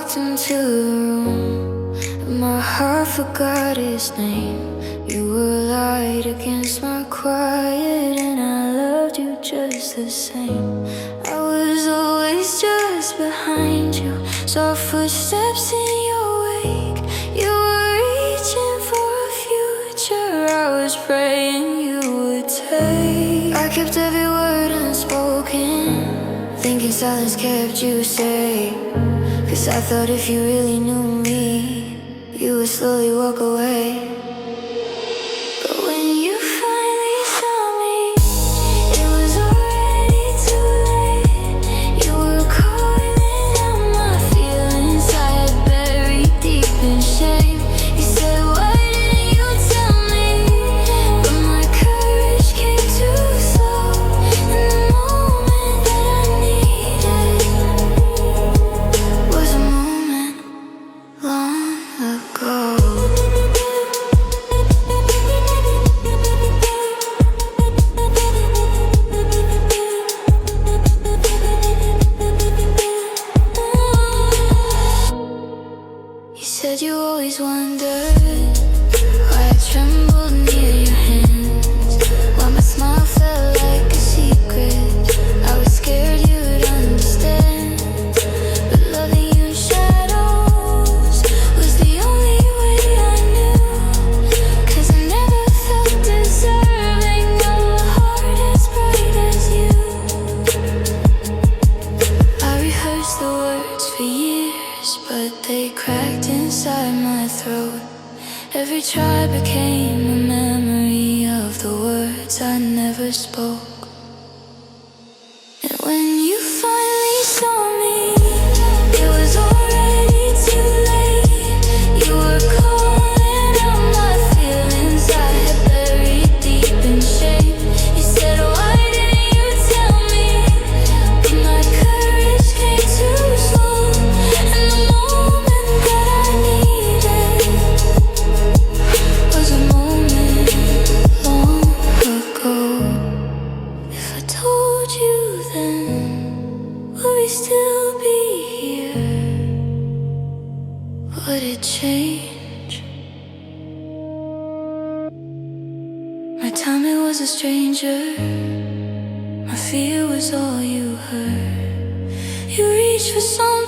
walked into the room, and my heart forgot his name. You were light against my quiet, and I loved you just the same. I was always just behind you, saw footsteps in your wake. You were reaching for a future I was praying you would take. I kept every word unspoken, thinking silence kept you safe. 'Cause I thought if you really knew me, you would slowly walk away. But when you finally saw me, it was already too late. You were calling out my feelings I had buried deep in shame. You said, why didn't you tell me? But my courage came too slow, and the moment that I needed was a moment long ago. You said you always wondered why I trembled near your hands, why my smile felt like a secret. I was scared you'd understand, but loving you in shadows was the only way I knew. 'Cause I never felt deserving of a heart as bright as you. I rehearsed the words for years, but they cracked inside my throat. Every try became a memory of the words I never spoke. And when you finally saw me, it was already too late. You were calling out my feelings I had buried deep in shame. You said, why didn't you tell me? But my courage came too slow, and the moment that I needed was a moment long ago. If I told you then, would we still be here? Would it change? My timing was a stranger, my fear was all you heard. You reached for something